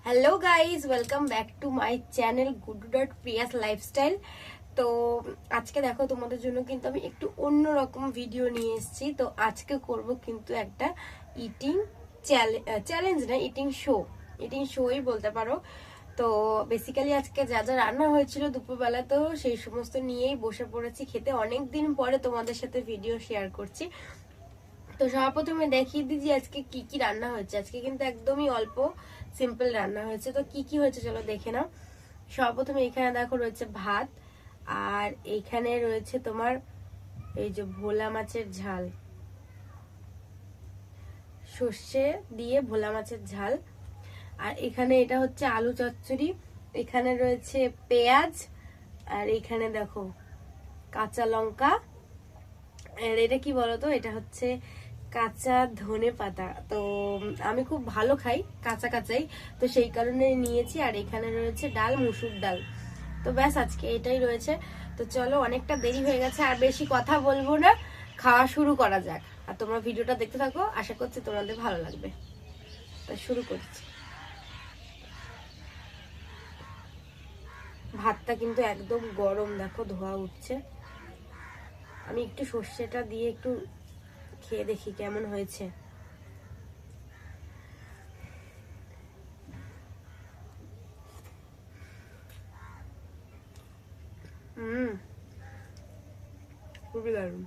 Hello guys, welcome back to my channel গুডু.প্রিয়াস lifestyle. তো আজকে দেখো তোমাদের জন্য কিন্তু আমি একটু অন্যরকম ভিডিও নিয়ে এসেছি। তো আজকে করব কিন্তু একটা ইটিং চ্যালেঞ্জ না, ইটিং শোই বলতে পারো। তো বেসিক্যালি আজকে যা যা রান্না হয়েছিল দুপুরবেলা, তো সেই সমস্ত নিয়েই বসে পড়েছি খেতে। অনেকদিন পরে তোমাদের সাথে ভিডিও শেয়ার করছি। তো সর্বপ্রথমে দেখিয়ে দিই যে আজকে কি কি রান্না হয়েছে। আজকে কিন্তু একদমই অল্প সিম্পল রান্না হয়েছে। তো কি কি হয়েছে চলো দেখে নাও। সর্বপ্রথমে এখানে দেখো রয়েছে ভাত, আর এইখানে রয়েছে তোমার এই যে ভোলা মাছের ঝাল, সর্ষে দিয়ে ভোলা মাছের ঝাল। আর এখানে এটা হচ্ছে আলু চচ্চড়ি, এখানে রয়েছে পেঁয়াজ, আর এখানে দেখো কাঁচা লঙ্কা। আর এটা কি বলতো, এটা হচ্ছে কাঁচা ধনে পাতা। তো আমি খুব ভালো খাই কাঁচা কাঁচাই, তো সেই কারণে নিয়েছি। আর এখানে রয়েছে ডাল, মুসুর ডাল। তো ব্যাস আজকে এটাই রয়েছে। তো চলো, অনেকটা দেরি হয়ে গেছে, আর বেশি কথা বলবো না, খাওয়া শুরু করা যাক। আর তোমরা ভিডিওটা দেখতে থাকো, আশা করছি তোমাদের ভালো লাগবে। তো শুরু করছি। ভাতটা কিন্তু একদম গরম, দেখো ধোয়া উঠছে। আমি একটু সর্ষেটা দিয়ে একটু খেয়ে দেখি কেমন হয়েছে। খুবই দারুণ।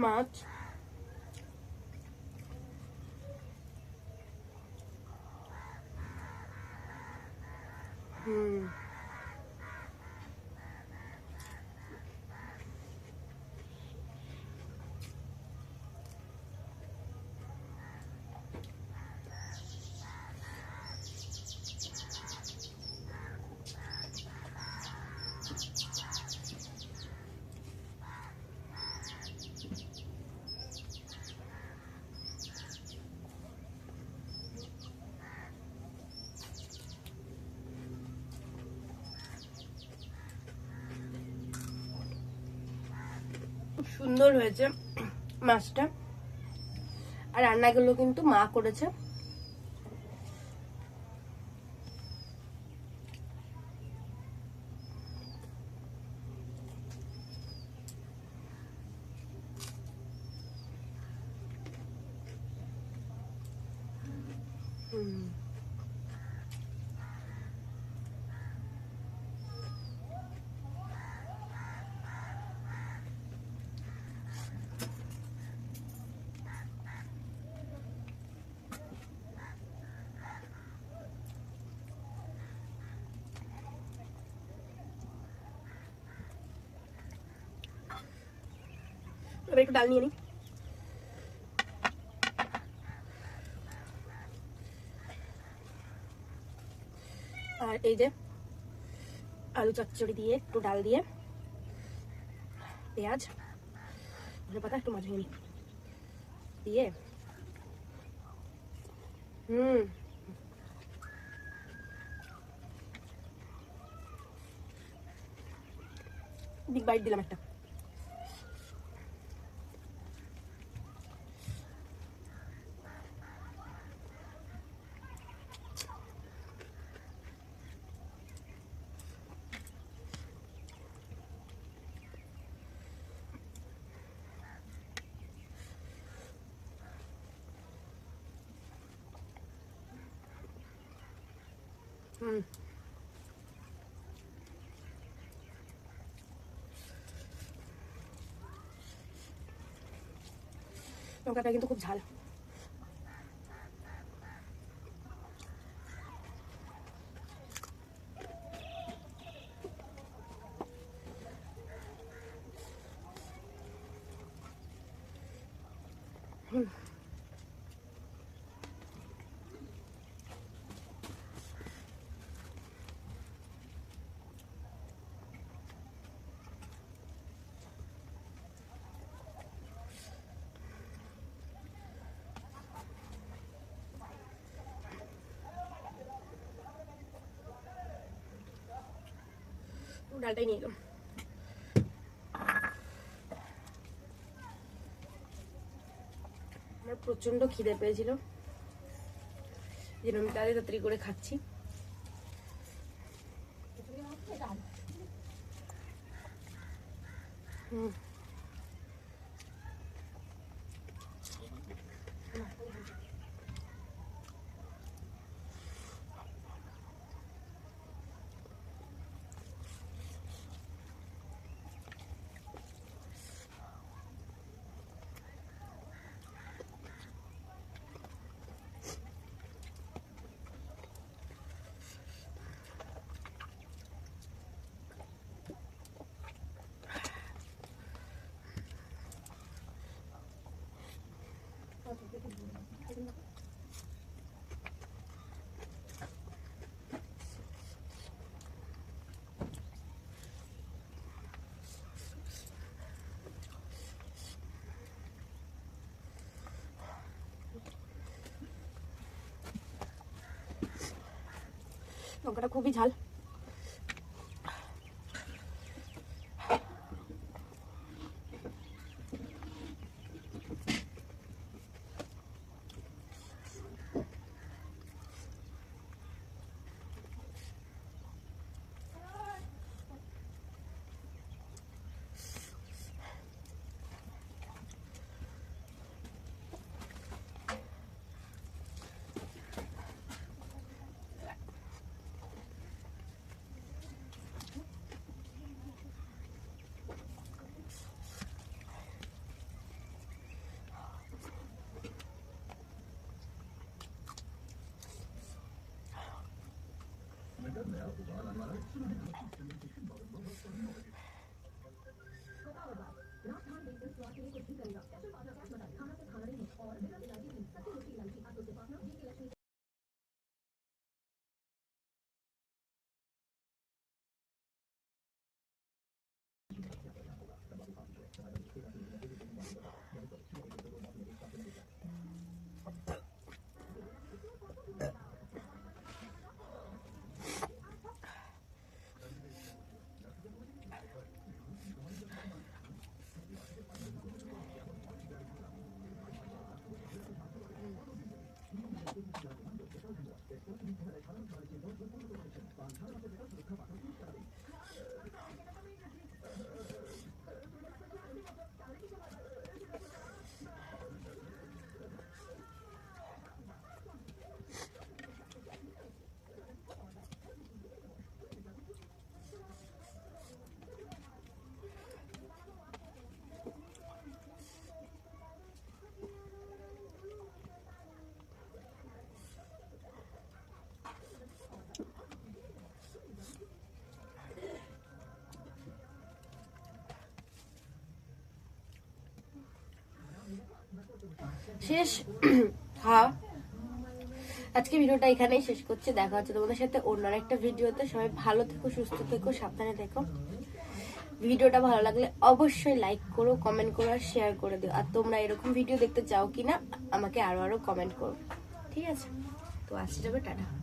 মাছ খুব সুন্দর হয়েছে মাছটা। আর রান্নাগুলো কিন্তু মা করেছে। এবার একটু ডাল নিয়ে নিই। আর এই যে আলু চচ্চড়ি দিয়ে একটু ডাল দিয়ে পেঁয়াজ, ধনে পাতা, একটু মাছ ভেঙে নিই দিয়ে বিগ বাইট দিলাম একটা। লঙ্কাটা কিন্তু খুব ঝাল। ডালটাই নিয়ে এলাম। প্রচন্ড খিদে পেয়েছিল, যেন আমি তাড়াতাড়ি করে খাচ্ছি। লঙ্কাটা খুবই ঝাল। শেষ হ্যাঁ, আজকে ভিডিওটা এখানেই শেষ করছি। দেখা হচ্ছে তোমাদের সাথে অন্য একটা ভিডিওতে। সবাই ভালো থেকো, সুস্থ থেকো, সাবধানে থেকো। ভিডিওটা ভালো লাগলে অবশ্যই লাইক করো, কমেন্ট করো আর শেয়ার করে দিও। আর তোমরা এরকম ভিডিও দেখতে চাও কিনা আমাকে আরো কমেন্ট করো, ঠিক আছে? তো আসছে যাবে, টাটা।